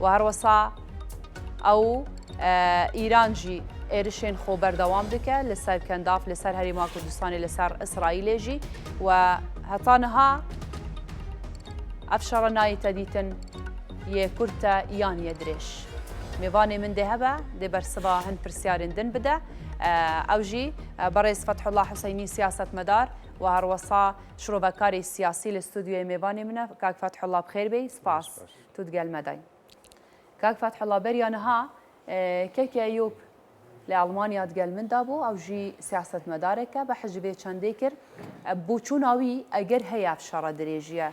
و هەروەسا ئەو ئیران جی ئێرشێن خۆ بەردەوام بکە لەسەر کەنداف لەسەر هەریما کوردستانی لەسەر ئیسرائیلێژی و هەتانەها ئەف شەڕە نایتە دیتن یە کورتە یان یە درێژ میوانێ من دێ هەبە دێ بەرسبا هەند پرسیارên din bide ew jî berêz Fethullah Hüseynî siyasetmedar و هەروەسا şrovekarê siyasî li stûdyoyê mêvanê min e Kak Fethullah bixêr bê spas tu digel me day Kak Fethullah beriya niha kekê Eyûb li Almanya digel min dabû ew jî siyasetmedarek e bi hicbê çendê kir bûçûna wî eger heye ev şerra dirêjiye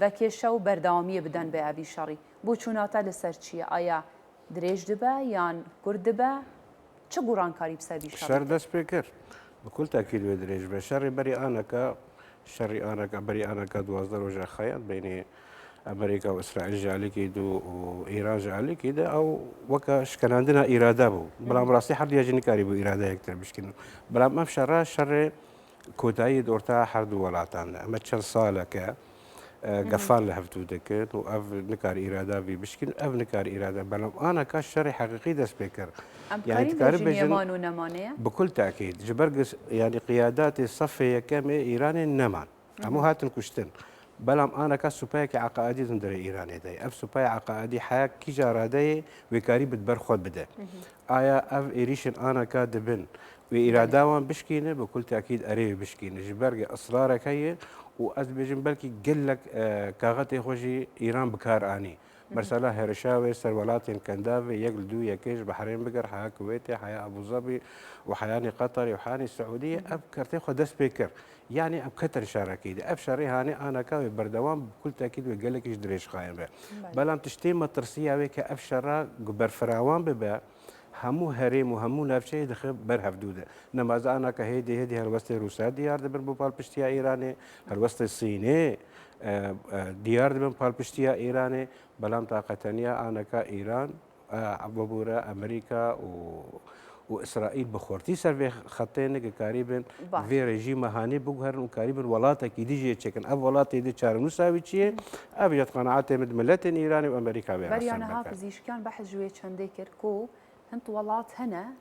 vekêşe û berdewamiyê bidin bê evî şerî bûçûna te li ser çi ye aya dirêj dibe yan kurd dibe çi gurankarî bi ser vî شر دەست پێ کرد بكل تأكيد وێ درێژ بێ شەڕی بەری ئانەکە شەڕی ئانەکە بەری ئانەکە 12 ڕۆژە خەیات بینێ ئەمریکا و ئیسرائیل ژالێکی دوو و ئیران ژالێکیدا ئەو وەکە شکەناندنە ئیرادا بوو بەڵام ڕاستی هەردوویە نکاری بوو ئیرادا یەکتر بشکن بەڵام ئەم شەڕە شەڕێ کۆتایی دۆرتا هەردوو وڵاتانە ئەمە چەند ساڵەکە گەفان لە هەفتوو دەکرد و ئەف نکاری ئیراداوی بشکن ئەف نکاری ئیرادا بەڵام ئانەکە شەڕی حەقیقی دەست پێ کرد يعني تكارب بيجن ونمانية بكل تأكيد جبرقس يعني قيادات الصف كم إيران نمان أمو هاتن كشتن بلام أنا كسبايك عقائدي تندري إيراني داي أف سباي عقائدي حياك كي جارادي وكاري بتبر خود بده آيا أف إيريشن أنا كادبن وإراداوان بشكينه بكل تأكيد أريه بشكينه جبرق أسرارك هي وأز بيجن بلكي قلك كاغتي خوشي إيران بكار آني مرسلا هرشاوي سروالات كندافي يقل دو يكيش بحرين بقر حياة كويتي حياة أبو ظبي وحياني قطري وحياني السعودية أب كرتي خو دس بيكر يعني أب كتر شاركيدي أب شاري هاني أنا كاوي بردوام بكل تأكيد ويقول لك إيش دريش خاين به بلام تشتيم الترسية ويك أب شرا قبر فراوان ببا همو هرم وهمو نفسه دخل برهف دوده نماز أنا كهيدي هالوسط روسيا ديار دبر بوبال بشتيا إيراني هالوسط الصيني ديار دبن بال بشتيا إيراني بلام طاقتنيا أنا كإيران عبورة أمريكا وإسرائيل بخورتي سر خطين قريبا في رجيم هاني بقهر وقريبا ولاتا كي ديجي تشكن أب ولاتا دي تشارنو ساوي شيء أبيت قناعات من ملتين إيراني وأمريكا بريانا هافزيش كان بحث جوية شنديكر كو هنت ولات هنا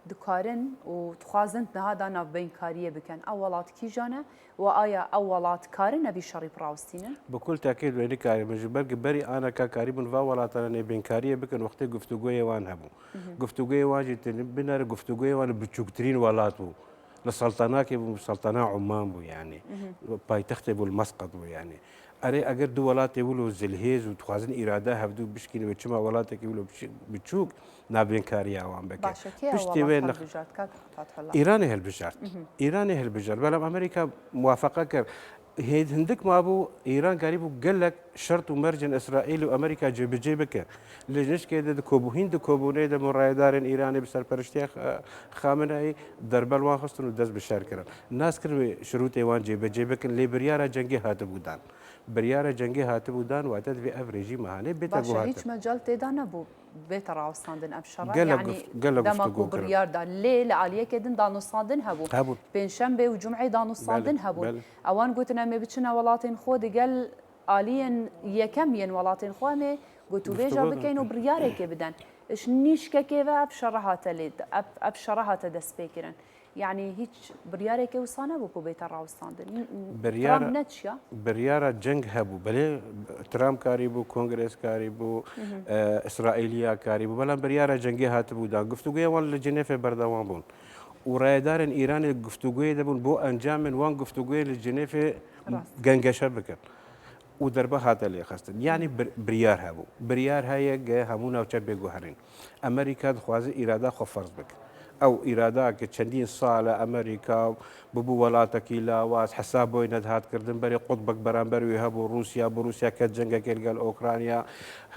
دكارن وتخازن هذا ناف بين كاريه بكن اولات كي جانا وايا اولات كارن نبي شري براوستينا بكل تاكيد وين كاري مجبر بري انا ككاري من فاولات انا بين كاريه بكن وقت گفتگوی وان هبو گفتگوی واجد بنر گفتگوی وان بچوكترين ولاتو للسلطنه كي سلطنه عمان بو يعني بايتخت بو المسقط بو يعني اري اگر دو ولات يقولوا زلهيز وتخازن اراده هبدو بشكل وچما ولات يقولوا بتشوك نابين كاريا وان بك بشتي وين ايراني هالبجارت ايراني هالبجار بلام امريكا موافقه كر هيد هندك ما ابو ايران قريب قال لك شرط ومرجن اسرائيل وامريكا جيب جيبك ليش كده كوبو هند كوبو نيد مرايدار ايراني بسر برشتي خامنئي دربل واخستن ودز بشاركر الناس كر شروط وان جيب جيبك ليبريا جنگي هاتبودان بريارة جنگي هاتبودان وعدد في افريجي مهاني بيتا باشا هيك مجال تيدانا بو بيت راوستاندن ابشرا يعني دمكو بريار دا ليه لعاليه كدن دانو صاندن هبو بين شنبه وجمعه دانو صاندن هبو اوان قلتنا ما بتشنا ولاتين خود قال آليا يكمين ولاتين خوامي قلتو بيجا بكينو بريارك بدن اش نيشكا كيفا ابشرها تليد ابشرها تدس بكرن يعني هيك بريارك وصانا بو بيت الراوستاندن بريارة جنگ هبو بله ترامب كاريبو كونغرس كاريبو اسرائيليا كاريبو بلا بريارة جنگي هاتبو دا گفتگوی وان لجنيف بردوان بون ورايدار ايران گفتگوی دبون بو انجام من وان گفتگوی لجنيف گنگشه بکن ودربه هذا اللي خاصة يعني بريار هبو بريار هاي همونا وشبه جوهرين أمريكا خوازي إرادة خفرز بك أو إرادة كتشندين صالة أمريكا ببو ولاتك لا واس حسابه ندهات كردن بري قطبك برانبر ويهبو روسيا بروسيا كتجنجا كيلقال أوكرانيا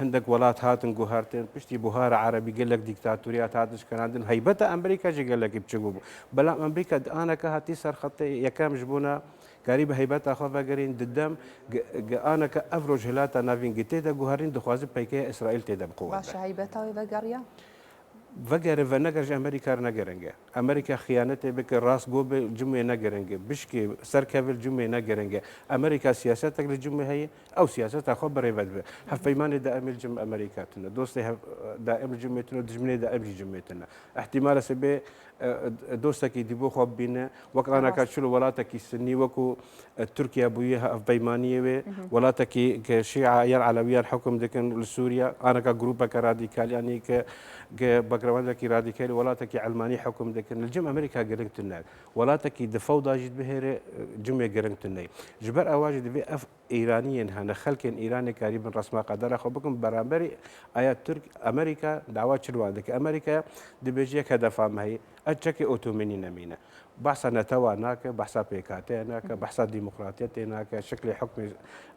عندك ولات هاتن جوهرتين بشتي بوهار عربي قال لك ديكتاتوريات هاتش كان عندن هيبتها أمريكا جي قال لك بتشوفوا بلا أمريكا أنا كهاتي صار خطي يكام جبونا قريب هيبات أخوة قرين قدام أنا كأفرج هلاتا نافين جتيدا جوهرين دخوازي بيكي إسرائيل تيدا بقوة باش هيبتها ويبقريا وگر و نگرج امریکا نگرنگه امریکا خیانت بک راست گو به جمعه نگرنگه بشکی سرکویل جمعه نگرنگه امریکا سیاست تقل جمعه هی او سیاست خو برای ود به هف پیمان دائم الجمع امریکا تنا دوست دائم الجمعه تنا دجمنه دائم الجمعه تنا احتمال سبه دوستك يدبو خو بينا وكانا كاتشل ولاتك السني وكو تركيا بويها في بيمانيه ولاتك كشيعه يا علويا الحكم دكن لسوريا انا كجروب كراديكال يعني بقروان كي راديكال ولاتك علماني حكم دكن الجم امريكا قرنت النار ولاتك دفوضا جد بهر جمعه قرنت النار جبر اواجد في اف ايرانيين هنا خلك ايراني قريب رسم قدر خو بكم برامبري ايات ترك امريكا دعوات شلو عندك امريكا دبيجيك هدف ما هي أتشكي أوتومني نمينة بحث نتوى هناك بحث بيكاتي هناك بحث ديمقراطية هناك شكل حكم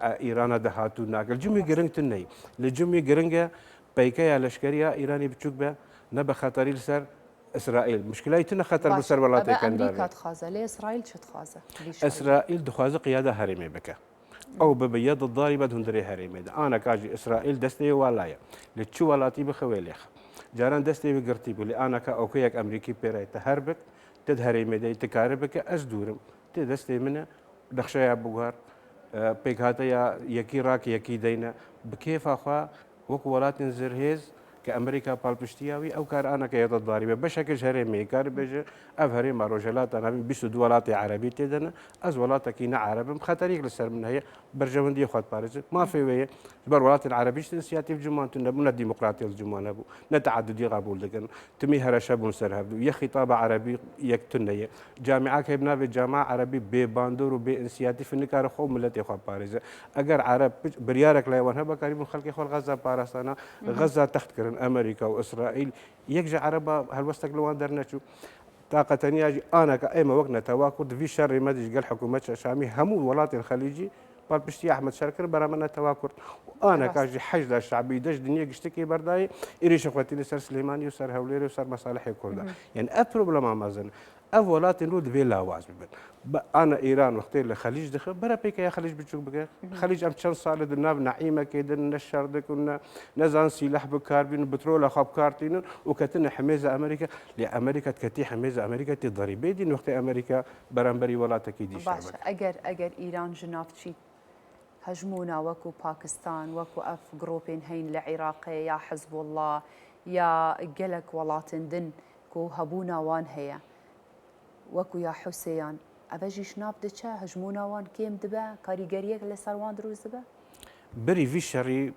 إيران دهاتو هناك الجمهور جرنج تني الجمهور جرنجة بيكايا لشكريا إيراني بتشوك به نبى خطري لسر إسرائيل مشكلة تنا خطر بسر ولاته كان أمريكا تخازة ليه إسرائيل شو تخازة إسرائيل دخازة قيادة هرمي بك أو ببيض الضاربة هندري هرمي أنا كاجي إسرائيل دستي ولايا لتشو ولاتي بخواليخ جاران دستي بقرتي بولي أنا كأوكيك أمريكي بيري تهربك تدهري مدي تكاربك أزدورم تدستي منه دخشايا بوغار بيك هاتا يكي راك يكي دينا بكيف أخوا وكولات زرهيز كأمريكا بالبشتياوي أو كار أنا كيات الضاربة بشكل هرمي كار بيجي أف هرم روجلات أنا بيسو دولات عربي تدنا أز ولاتك كينا عرب مخاطريك لسر من هي برجوندي خد بارز ما في ويه جبر ولات العربية سياتيف جمان تنبو الديمقراطية الجمان أبو نتعددي قبول دكن تمي هرشابون سر هبدو يا خطاب عربي يكتنية جامعة كيبنا بجامعة عربي بباندور وبإنسياتي في النكار خو ملتي خو بارز أجر عرب بريارك لا وانها بكاريب خلق خو غزة بارستانا غزة تحت كرن أمريكا وإسرائيل يكجع عربا هالوسط لوان درنشو طاقة تانية أنا كأيما وقتنا تواكد في شر مدج قال حكومة شامي همو الولايات الخليجي بالبشتي أحمد شاكر برامنا تواكد وأنا كاجي حشد الشعبي دج دنيا قشتكي برداي إيريش أخواتي لسر سليماني وسر هوليري وسر مصالح كردا يعني أبروبلم مازن أولات نود فيلا واز أنا إيران وقت الخليج دخل برا بيك يا خليج بتشوف بقى خليج أم شن صار لدنا نعيمة كده نشر دكنا نزان سلاح بكاربين بترول أخاب كارتين وكتنا حميزة أمريكا لأمريكا تكتي حميزة أمريكا تضربي دي وقت أمريكا برامبري ولا تكيدي باش أجر إيران جنافتشي هجمونا وكو باكستان وكو أف جروبين هين لعراق يا حزب الله يا قلق ولاتن دن كو هبونا وان هي وكو يا حسين أبجي شناب دچا هجمونا وان كيم دبا كاريگريك لسر وان دروز دبا بري في شري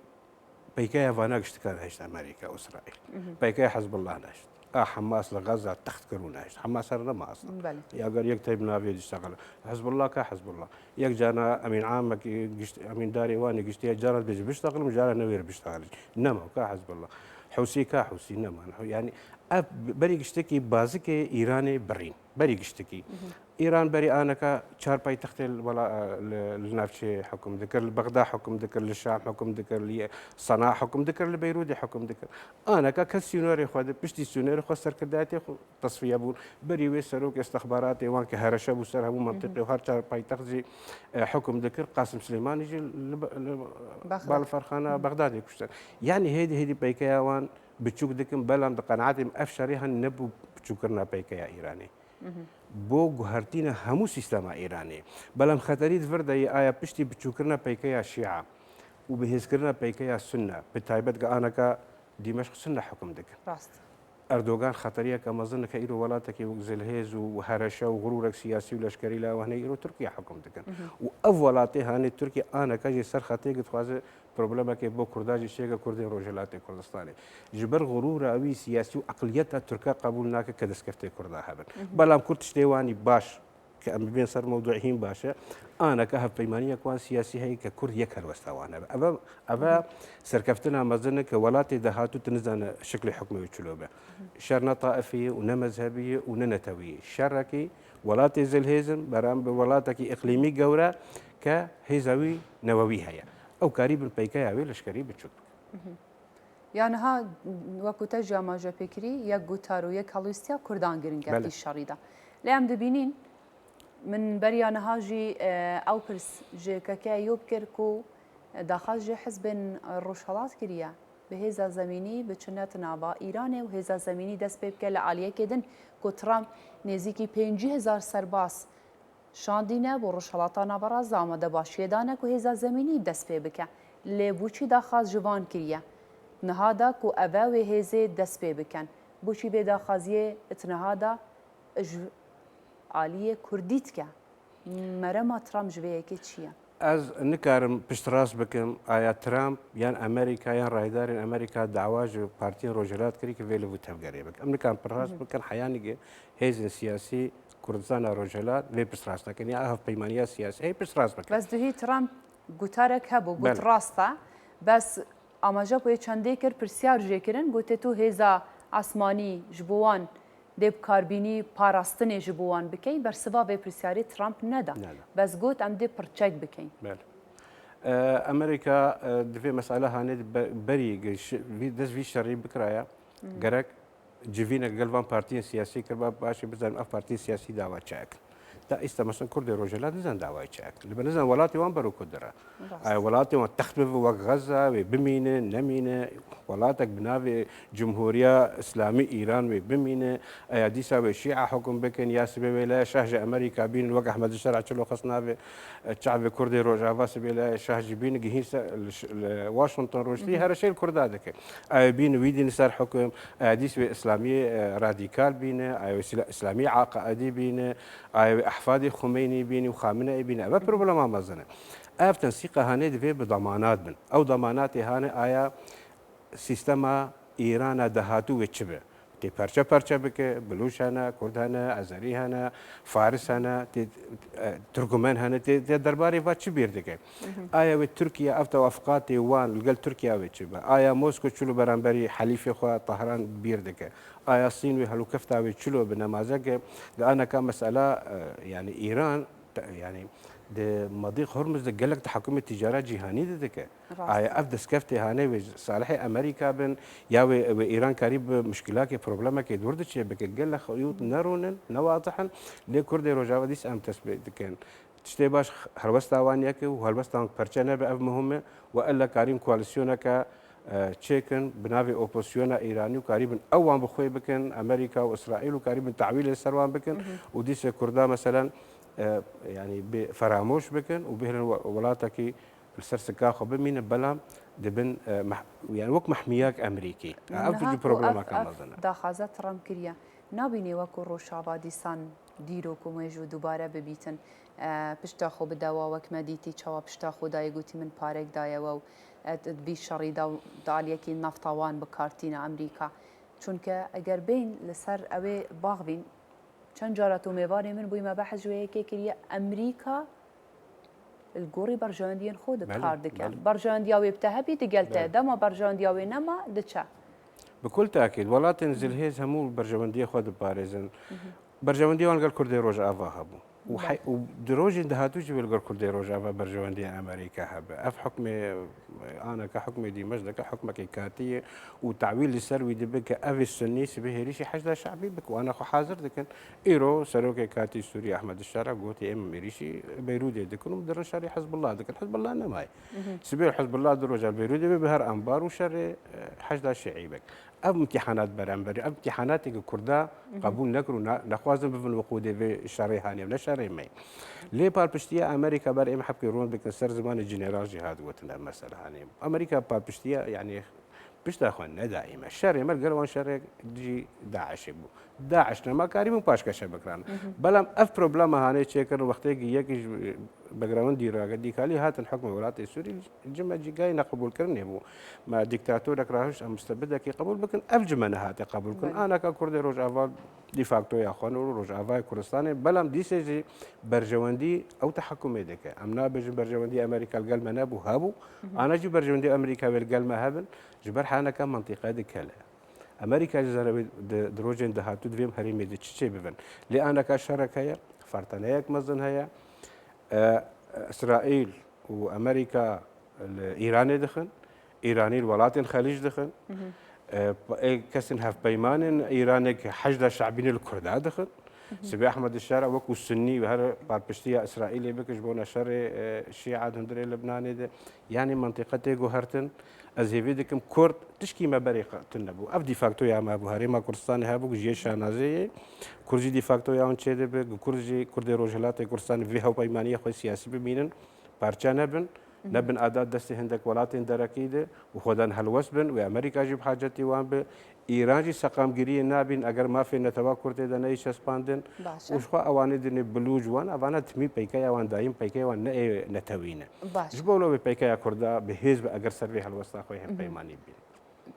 بيكايا فاناقشت كان هشت أمريكا وإسرائيل بيكايا حزب الله ناشت حماس لغزة تحت كرونا هشت حماس هرنا ما أصلا بله يا قال يكتب نافيد يشتغل حزب الله كحزب الله يك جانا أمين عام أمين داري واني قشتي جانا بيجي بيشتغل وجانا نوير بيشتغل نما كحزب الله حوسي كحوسي نما يعني بري قشتكي بازك إيراني برين بري قشتكي إيران بري أنا كشار باي تخت ولا لنفسي حكم ذكر بغداد حكم ذكر للشام حكم ذكر لصنعاء حكم ذكر لبيروت حكم ذكر أنا كسيوناري خود بشتي سيوناري خود سركداتي تصفية بول بري ويسروك استخباراتي وان كهرشة وسرها منطقي وهر شار باي تخزي حكم ذكر قاسم سليمان يجي بالفرخانة بغداد يكشتر يعني هيدي بيكيا وان بتشوك دكم بلام دقناعاتهم أفشريها نبو بتشوكرنا بيكيا إيراني بۆ گوهرتینە هەموو سیستەما ئێرانی بەڵام خەتەریت وەردە ئایا پشتی بچووکردنە پەیکەیە شیعە و بەهێزکردنە پەیکەیە سنە بتایبەت کە ئانەکە دیمەشق سنە حکم دەکەن ئەردۆگان خەتەریەکە مەزنە کە ئیرۆ وڵاتێکی وەک زلهێز و هەرەشە و غرورێک سیاسی و لەشکری لاوانەی ئیرۆ تورکیا حکم دەکەن و ئەو وڵاتی هاانی تورکی ئانەکەژی سەر خەتێک خوازە پرۆبلەمەکە بۆ کورداجی شێگە کوردی ڕۆژهڵاتی کوردستانی ژبەر غرورە ئەوی سیاسی و عقلیەتە تورکا قبول ناکە کە دەستکەفتەی کووردا هەبن بەڵام کورد شتێوانی باش کە ئەم ببێن سەر مەوضوعهین باشە ئانەکە هەفپەیمانیەکوان سیاسی هەیە کە کورد یەک هەروەستاوانە ئەوە سەرکەفتنا مەزنە کە وڵاتی داهاتوو نزانە شکلی حکومەوەی چلۆبە شەر نەتائفیە و نەمەزهبیە و نەنەتەویە شەڕێکی وڵاتی زلهێزم بەرام بە وڵاتێکی ئیقلیمی گەورە کە هێزاوی نەوەوی هەیە ئەو کاری بن پەیکەیاوێ لەشکری بچوت یانها وەکو تە ژاماژە پێکری یەک گوتار و یەک هەڵویستیا کوردان گرنگەتی شەڕیدا لێم دەبینین من بەریانەهاژی ئەو پرس ژێکەکە یۆ بکرد و داخواست ژێ حزبێن ڕۆژهەڵات کردە به هێزا زمینی بچنەت ناوا ئیرانێ و هێزا زمینی دەست پێ بکە لە ئالیەکێدن کو ترامپ نێزیکی 5,000 سەرباز شاندینە بۆ ڕۆژهەڵاتە ناوەڕاست ئامادە باشیێدانە و هێزا زمینی دەست پێ بکە لێبووچی داخواز جوان کریە نەهادا و ئەڤە وێ هێزێ دەست پێ بکەن بۆچی بێداخوازیە ئتنەهادا ئالیە کوردیتکە مەرەما ترامپ ژوەیەکی چییە؟ از نکارم پشت ڕاست بکەم ئایا ترامپ یان ئەمریکا یان ڕایدارین ئەمریکا داواژ پارتیین ڕۆژهەلات کردی کە وێ لە بوو تەبگەرێ بکە ئەم نکان پڕاست بکەن حیانیگە هێزن سیاسی کوردستانە ڕۆژهەلات لێ پشت ڕاستەکەن یا هەف پەیمانیا سیاسی هەیە پشت ڕاست بکەن بەس دوهی ترامپ گوتارێک هەبوو گوت ڕاستە بەس ئاماژە بۆیە چەندەی کرد پرسیار ژێکردن گوتێت و هێزا ئاسمانی ji bo wan dê karbînî parastinê ji bo wan bikey bersiva vê pirsiyarî Trump neda. Bes got em dê pirçek bikeyn. ئەمریکا divê mesele hanê berî dest vî şerî bikiraya gerek civînek gel van partiyên siyasî kir başê bizanin ev partiyên siyasî dava çekin. تا ئێستا مەسن کوردی ڕۆژهەلات نزان داوای چاک لە بەنزان وڵاتی وان بەرەو کودرا وڵاتی وان تەخت ببە وەک غەزا وێ بمینە نەمینە وڵاتێک بناوێ جمهوریە ئیسلامی ئیران وێ بمینە ئەیا دیسا وێ شیعە حکم بکەن یا سبێ وێ لایە شاهژە ئەمریکا بین وەک ئەحمەد شەرع چلۆ خەس ناوێ چاوێ کوردی ڕۆژاوا سبێ لایە شاهژی بین گهین واشنگتن ڕۆژتی هەرشەی کوردا دەکەن ئایا بین ویدین سەر حکم ئایا دیس وێ ئیسلامی رادیکال بینە ئایا ئیسلامی عاقعەدی بینە ئایا أحفادي خميني بيني وخامنئي بيني أبا بروبلما مازنة أف تنسيق هاني دفي بضمانات من أو ضمانات هاني آيا سيستما إيران دهاتو ويتشبه تي پرچه پرچه بکه بلوش هنه کرد هنه ازری هنه فارس هنه ترکمن هنه تی درباره و چی بیرده که آیا و ترکیه افت وافقات وان لگل ترکیه و چی با آیا موسکو چلو برانبری حلیف خو طهران بیرده که آیا الصين وهلو كفتا ويتشلو بنماذج لأن كان مسألة يعني إيران يعني ده مضيق هرمز ده قال لك تحكم التجارة جهاني ده دك آية أفدس كفتي هاني صالح أمريكا بن يا وإيران قريب مشكلات بروبلما كي دورد شيء بك قال لك خيوط نرون نواضحا لكرد رجاء ديس أم تثبت كان تشتي باش هربستا وانيك وهربستا برشنا بأف مهمة وإلا كريم كواليسيونك تشيكن بنافي اوبوزيونا ايراني وقريبا اوان بخوي بكن امريكا واسرائيل وقريبا تعويل السروان بكن وديس كردا مثلا يعني بفراموش بكن وبهن ولاتكي السرسكا خو بمين بلام دبن يعني وك محمياك امريكي افجي بروبلما كان مزنا داخازه ترامب كريا نابيني وكو روشابا ديسان ديرو كوميجو دوباره ببيتن پشتا خو بدوا وك مديتي چوا پشتا خو دای گوتی من پارک دای و بی شریدا دالیکی نفتوان بکارتینا امریکا چونکه اگر بین لسر اوی باغ بین چند جارت و میوانی من بوی ما بحث جویه که کریه امریکا الجوري برجانديان خود بخاردك برجاندياوي بتهبي دقلته دما برجاندياوي نما دچا بكل تاكيد ولات تنزل هيز همو برجانديه خود باريزن برجانديه وان قال كردي روج افا هبو ودروج دهاتو جبل قال كردي روج افا برجانديه امريكا هب اف حكمي انا كحكمي دي مجد كحكمك كاتيه وتعويل السروي دبك اف السني سبه ريشي حشد شعبي بك وانا خو حاضر دكن ايرو سروك كاتي سوري احمد الشارع قوتي ام ريشي بيروت دكن مدر شاري حزب الله دكن حزب الله نماي سبيل حزب الله دروج بيروت بهر انبار وشر حشد شعيبك اب امتحانات برانبري اب امتحانات كردا قبول نكرو نخوازم بفن وقود في الشرعي هاني ولا شرعي ماي لي بالبشتيه امريكا بر ام حبكي رون بك سر زمان الجنرال جهاد وتنا مثلا هاني امريكا بالبشتيه يعني بشتا اخوان دائما الشرعي ما قالوا شرعي دي داعش بو داعش ما كاريم باش كشبكران بلام اف بروبلم هاني تشيكر وقت يجي بجراوند دي راجع دي كالي هات الحكم الولايات السوري الجمع جاي نقبول كرني بو ما ديكتاتورك راهش مستبدك قبول بكن الجمع هات قبول كن انا ككرد روج افال دي فاكتو يا اخوان روج افال كردستان بلام دي سي برجواندي او تحكم يدك امنا بج برجواندي امريكا القلمه نابو هابو انا جي برجواندي امريكا بالقلمه هابن جبر حانا كان منطقه دي كلا امريكا جزر دروجين دهاتو دویم هريمي دي تشي ببن لأنا كشركة هي فرتنايك مزن هي اسرائيل وامريكا الايراني دخن ايراني الولايات الخليج دخن كسن هف بيمان ايراني حشد شعبين الكرداء دخن سبي أحمد الشارع وكو السني وهر باربشتيا إسرائيلي بكش بونا شر الشيعة هندري لبناني ده يعني منطقة جوهرتن از هیویدکم کرد تشکی ما بریق تنبو اف دیفاکتو یا ما بوهری ما کردستانی هابو جیش شانازی کردی دیفاکتو یا اون چه ده به کردی روجلات کردستان وی هاو پیمانی خوی سیاسی ببینن پارچه نبن عادات دست هندک ولات درکیده و خودن هلوس بن و امریکا جیب حاجتی وان به ایران جی سقام گیری نابین اگر ما فی نتوا کرده دنیش اسپاندن وش خو اوانی دنی بلوج وان اوانه تمی پیکای وان دایم پیکای وان نه نتوینه جبولو به پیکای کرده به حزب اگر سروی هلوستا خوی هم پیمانی بین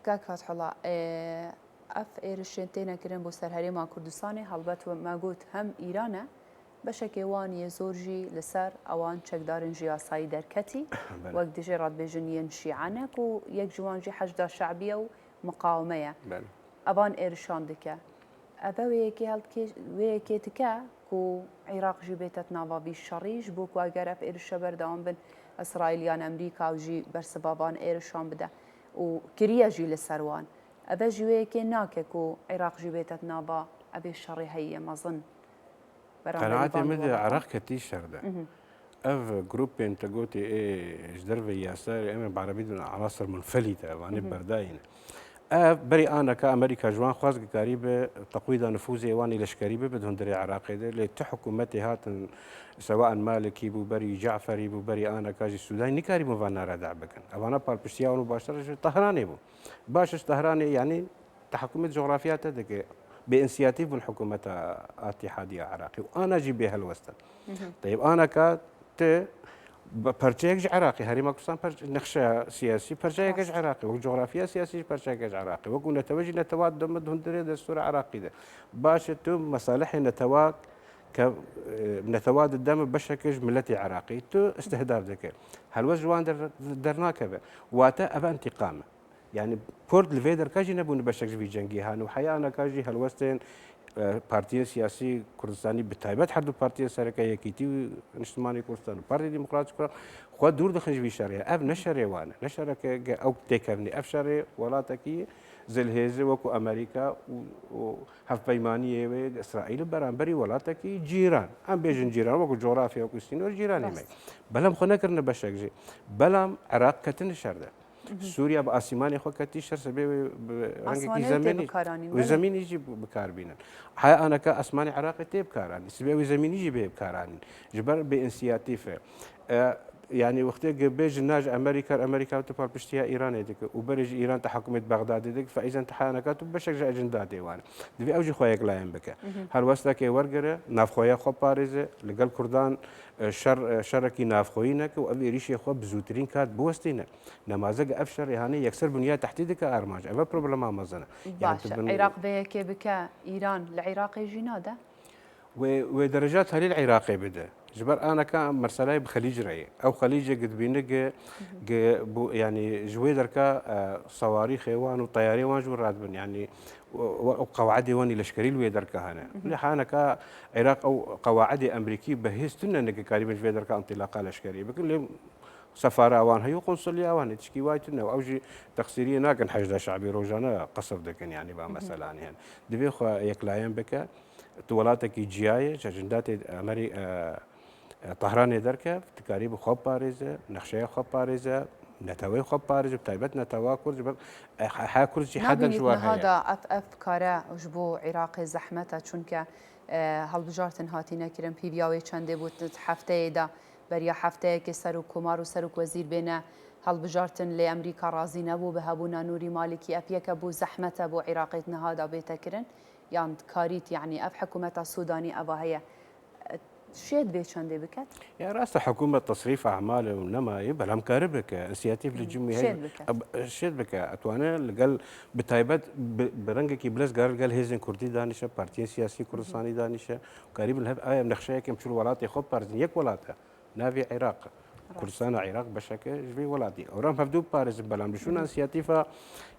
كاك فتح الله اف ايرشين تينا كرين بو سر ما كردستاني هلبت ما قلت هم ايرانه بشكي واني زورجي لسر اوان تشكدارن جي اساي دركتي وقت ديجي راد بيجنين شيعانك و يك جوانجي حشده شعبيه ومقاومه ابان ايرشان دكه ابا ويكي تكا كو عراق جيبتت نافا بالشريج بوك واقر اف ايرش بردوان بن اسرائيليان امريكا وجي برسبابان ايرشان بده وكريا جي للسروان أبا جوي كي ناكك وعراق جبيتت نابا أبي الشري هي ما ظن قناعتي مدى عراق كتير شردة اف جروب انت قلتي ايه جدرفي ياسار اما بعربي عناصر منفلتة واني برداين بري انا كامريكا جوان خواز قريبه تقويض نفوذي واني لشكريبه بدهم دري عراقي اللي حكومتي هاتن سواء مالكي بو بري جعفري بو بري انا كاجي السوداني نكاري مفانا ردع بكن انا بالبشتيا مباشره طهراني بو باشش طهراني يعني تحكمت جغرافيات دك بانسياتيف من حكومه اتحاديه عراقي وانا جي بها الوسط طيب انا كات پرچەیەک عراقی هەرێما کوردستان نەخشە سیاسی پرچەیەکەش عراقی وەک جغرافیا سیاسی پرچەیەکەش عراقی وەکو نەتەوەژی نەتەوات دەمە هەندێک دەستوورە عراقیدا باشە تو مەسالحی نەتەوا کە نەتەوات دەمە بەشێکش ملەتی عراقی تو استهداف دەکرد هەلوەش جوان دەرناکەوێ واتە ئەڤە انتقامە يعني كرد الفيدر كاجي نبون بشكل في جنگي هان وحيانا كاجي هالوستين بارتيين سياسي كردستاني بتايبات حدو بارتيين سركايه كيتي اجتماعي كردستان بارتي ديمقراطي خو دور دخل في شرعيه اب نشري وانا نشرك او تكفني افشري ولاتكي زلهزه وكو امريكا وهف بيمانيه و اسرائيل برانبري ولاتكي جيران ام بيجن جيران وكو جغرافيا وكو سينور جيران مي بلام خو نكرنا بشكل بلام عراق كتن شرده سوريا باسيماني خو كتي شر سبب رنگي زميني وزميني يجي بكار بينا هاي انا كاسماني عراقي تي بكاراني سبب زميني يجي بكاراني جبر بانسياتيف يعني وقتها بيج ناج امريكا تبار بشتيها ايران هذيك وبرج ايران تحكمت بغداد هذيك فاذا انتحانك بشك اجندا ديوان دبي اوجي خويا لاين بك هل وصلك ورقره ناف خويا خو باريز لقال كردان شركي ناف خوينك وابي ريشي خو بزوترين كات بوستينا نماذج افشر يعني يكسر بنيات تحديدك ارماج اما بروبلم مازنا يعني العراق بك بك ايران العراق جناده ودرجات هذه العراقي بدا جبر انا كان مرسلاي بخليج راي او خليج قد بينق يعني جويدر كا صواريخ وان وطياري وان جو راتبن يعني وقواعد واني لشكري ويدر هنا لحانا كا عراق او قواعد امريكي بهستن انك قريب ويدر كا انطلاقه لشكري بكل سفاره وان هي قنصليه وان تشكي وايتنا اوجي تقصيريه ناكن حاجه شعبي روجانا قصر دكن يعني با مثلا يعني دبي خو يكلاين بك تولاتك جيايه جندات امري طهران دركه تقريبا خب بارزه نقشه خب بارزه نتوي خب بارزه بتايبت نتوا كرج حاكل شي حدا جوا هذا اف كارا وجبو عراقي زحمته چونك هالبجارتن هاتينا كرم بي بياوي چنده بوت هفته دا بريا هفته که سر و کمار و سر و وزیر بینه هالبجارتن لامريكا رازي نبو بهبونا نوري مالكي ابيك ابو زحمته بو عراقي هذا بيتكرن يعني كاريت يعني اف حكومه السوداني ابا هي شيد بيشاندي بكت يا راس حكومه تصريف اعمال ونما يبقى هم كاربك انسياتيف للجمهوريه شيد بك اتوانا قال بتايبت برنجكي بلس قال هيزن كردي دانشه بارتي سياسي كردستاني دانشه قريب الهب اي نخشيه كم شو ولاتي خب بارز يك ولاته نافي عراق كردستان عراق بشكل جبي ولاتي اورام هفدو بارز بلام شو انسياتيفا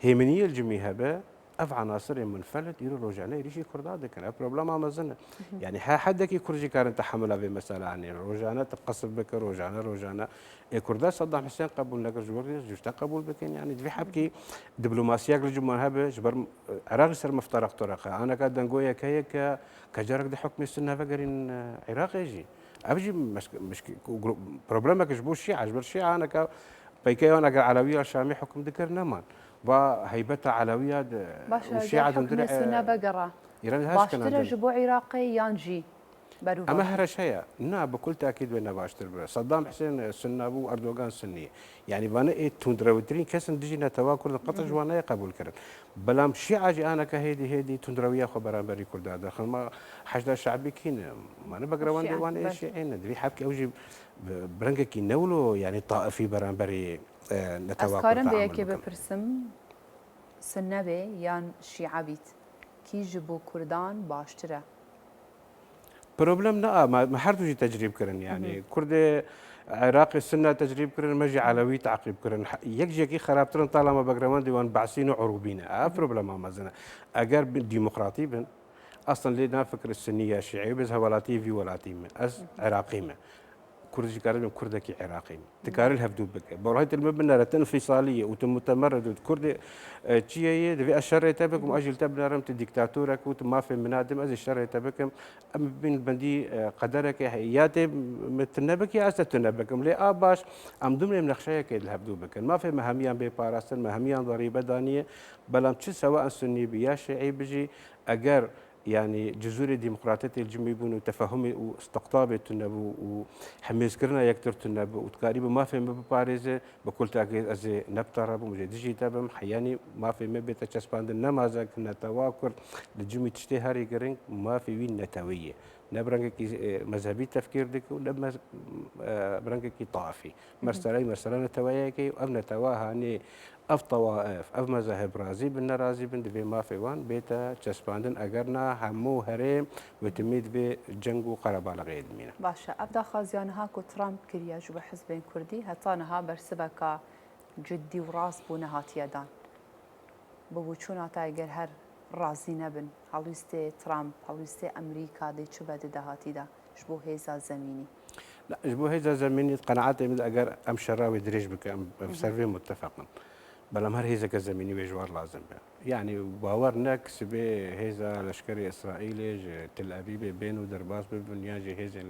هيمنيه الجمهوريه اف عناصر منفلت يرو روجانا يريشي كرداد كان بروبلم مازن يعني ها حدك كرجي كان تحملها بمساله يعني روجانا تقصف بك روجانا كرداد صدام حسين قبول نقر جوري جوشتا قبول بكن يعني في حبكي دبلوماسيه جمهور هبه جبر عراق سر مفترق طرقه انا قاعد نقول هيك كجرك دي حكم السنه فقرين عراق يجي ابجي مش بروبلمك جبو الشيعه جبر الشيعه انا بيكي انا علويه الشامي حكم ذكر نمان وهيبتها علوية باشا والشيعة حكم السنة دندرع بقرة إيران هاش كان باشترى عندنا جبو عراقي يانجي برو أما باشا هرش هي نا بكل تأكيد بأنه باشتر صدام حسين سنة أبو أردوغان سنية يعني بانا إيه تندروترين كسن دجينا تواكل قطع جوانا قبول كرن بلام شيعة جي أنا كهيدي تندروية خبران بري كردا داخل ما حشد الشعبي كين ما أنا بقروان دي وانا إيه شيعين دري حبكي أوجي برنجك نولو يعني طائفي بران بري نتواكل أسكارم تعامل بيكي بكم بپرسم سنة بي يان شيعة بيت كي جبو كردان باشترى بروبلم نا ما حردوجي تجريب كرن يعني كرد عراقي السنة تجريب كرن مجي علوي تعقيب كرن يكي خرابترن طالما بقرمان ديوان بعسين وعروبين بروبلم ما زنا اگر ديمقراطي بن اصلا لنا فكر السنيه الشيعيه بس هولاتي في ولاتي من از عراقي من كردش كارل كردكي عراقي تكارل هفدو بك بورهايت المبنى رتن انفصاليه وتم متمرد كرد تشيي في الشر تبكم اجل تبنى رمت ديكتاتورك وتم ما في منادم از الشر تبكم ام بين بندي قدرك ياتي متنبك يا استنبكم لي باش ام ضمن منخشيه كيد الهبدو بك ما في مهميان بباراستن مهميان ضريبه دانيه بلام سواء سني بيا شيعي بيجي اجر يعني جذور الديمقراطية الجميبون وتفهمي واستقطابي تنبو وحميز كرنا يكتر تنبو وتقاريب ما في بباريزة بكل تأكيد أزي نبترب ومجدجي تبم حياني ما في مبيت تشسباند نمازا كنا تواكر لجمي تشتهاري قرنك ما في وين نتوية نبرنك مذهبي تفكير دك ونب برنك طائفي مرسلة نتوية كي وأبنى تواها ني اف طوائف اف مذاهب رازي بن رازي بن دبي ما في وان بيتا تشسباندن اگرنا همو هرم وتميد به جنگ و قربال غيد مينا باشا أبدا خازيانها كو ترامب كريا جو حزبين كردي هتانها برسبكا جدي وراس بونها تيادان ببوچونا تايگر هر رازي نبن هلوستي ترامب هلوستي أمريكا دي چو بده دهاتي دا شبو هيزا زميني لا جبو هيزا زميني قناعاتي من اگر ام شراوي دريج بك ام سرفي متفقا بلام هر هيزا كزميني بجوار لازم بها يعني باور نكس به هيزا لشكري اسرائيلي تل ابيب بينو درباس ببنياجي هيزا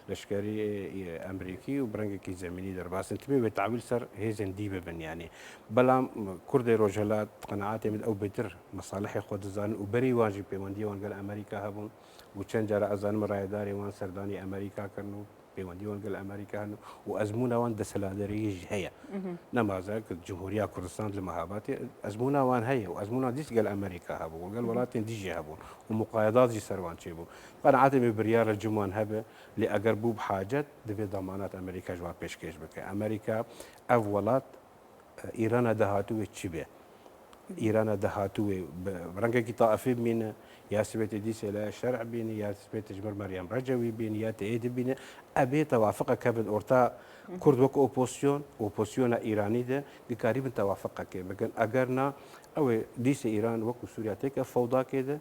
لشكري امريكي وبرنجكي زميني درباس انتبه بالتعويل سر هيزا ديبه بن يعني بلام كردي روجلات قناعاتي من او بيتر مصالح خود زان وبري واجب بيوندي وان قال امريكا هبون وچن جرا ازان مرايداري وان سرداني امريكا كرنو بيوندي وان قال امريكا هنو وازمونا وان دسلادري هي نمازك جمهورية كردستان لمهاباتي أزمونا وان هي وأزمونا ديس قال أمريكا هبو وقال ولاتين ديجي هبو ومقايضات جي سروان شيبو قناعاتي ببريار الجموان هبه لأقربو بحاجات دفي ضمانات أمريكا جوا بيشكيش بك أمريكا أولات إيران دهاتو تشبه إيران دهاتو برنكي طائفي من يا سبيت ديس لا شرع بين يا سبيت جمر مريم رجوي بين يا تأيد بين أبي توافق كابن أورتا كرد وك أوبوسيون إيراني ده قريب توافق كي لكن أجرنا أو ديس إيران وك سوريا تك فوضى كده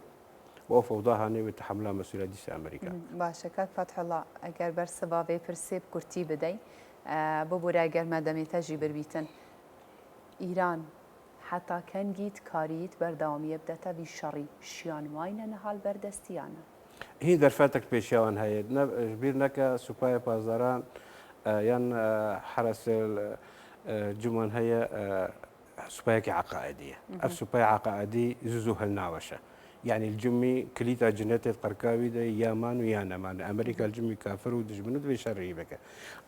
وفوضى هاني وتحملها مسؤولية ديس أمريكا باشا كات فتح الله أجر برسبا بيبرسيب كرتي بدي ببورا أجر مدامي تجي بربيتن إيران حتى كان جيت كاريت بردوامية بدأت بشري شيان واين نهال بردستيانا هي درفاتك بيشاون هاي جبير نكا سوباي بازاران ين حرس الجمل هي سوبايك عقائدية أف سوباي عقائدي زوزو هالناوشة يعني الجمي كليتا جنات قركاوي ده يامان ويانمان أمريكا الجمي كافر ودجمنود بيشري بك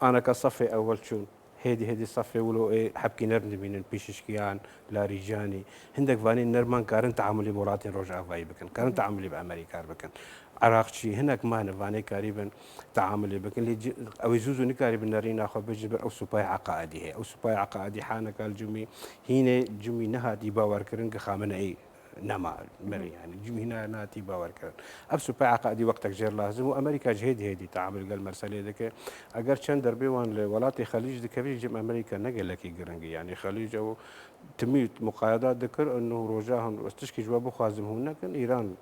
أنا كصفي أول شون هيدي صفي ولو إيه حبكي نرد من بيششكيان لا ريجاني هندك فاني نرمان كارن تعاملي بولاتين رجع فاي بكن كارن تعاملي بأمريكا بكن عراقشي هناك ما نفاني قريبا تعاملي بكن اللي او يجوزوا نقارب نارينا خو بجبر او سوباي عقائدي هي او سوباي عقائدي حانك الجمي هنا جمي نهادي باور كرنج خامنئي نما مري يعني جمهنا ناتي باور كرن اب سوبر عقدي وقتك جير لازم وامريكا جهد هدي تعامل قال مرسلي ذك اگر چند دربي وان لولاتي خليج ذكري جم امريكا نقل لك جرنجي يعني خليج او تميت مقايضات ذكر انه روجاهم واستشكي جواب خازم هناك ايران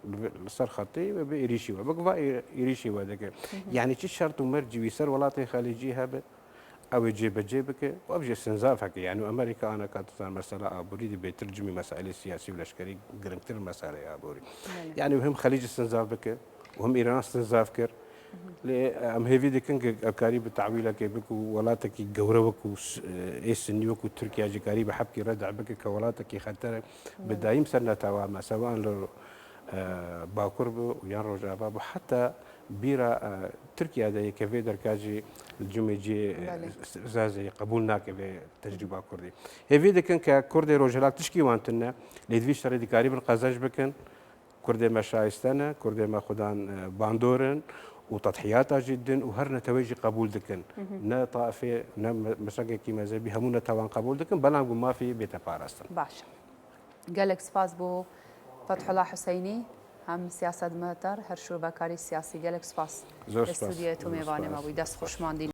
صار خطي بيريشي وبقى يريشي وذاك يعني شي شرط مرجي بيصير ولاتي خليجي هبه او يجيب جيبك وابجي استنزافك يعني امريكا انا كانت مساله ابوري بترجمي مسائل سياسيه والعسكريه قرنتر مساله يا ابوري يعني وهم خليج استنزاف بك وهم ايران استنزاف كر ام هيفي دي كان كاري بتعويله كيبك ولاتك جوروك ايس نيوك وتركيا جي كاري بحبكي ردع بك كولاتك خطر بدايم سنه توا سواء باكور ويان روجافا وحتى بيرا تركيا ده كيفي دركاجي الجمجي زازي قبولنا كيفي تجربه كردي هيفي ده كان كردي روجلاك تشكي وانتنا ليدفي شري دي قريب القزاج بكن كردي ما شايستنا كردي ما خدان باندورن وتضحياتها جدا وهرنا توجي قبول دكن نا طائفه نا مساكن كيما زي بهمونا توان قبول دكن بلان ما في بيت باراستن باشا قالك سباس بو فتح الله حسيني هم سیاست مهتر هر شو بکاری سیاسی گلک سپاس زور سپاس استودیو تو میوانه ما بوی دست خوشماندین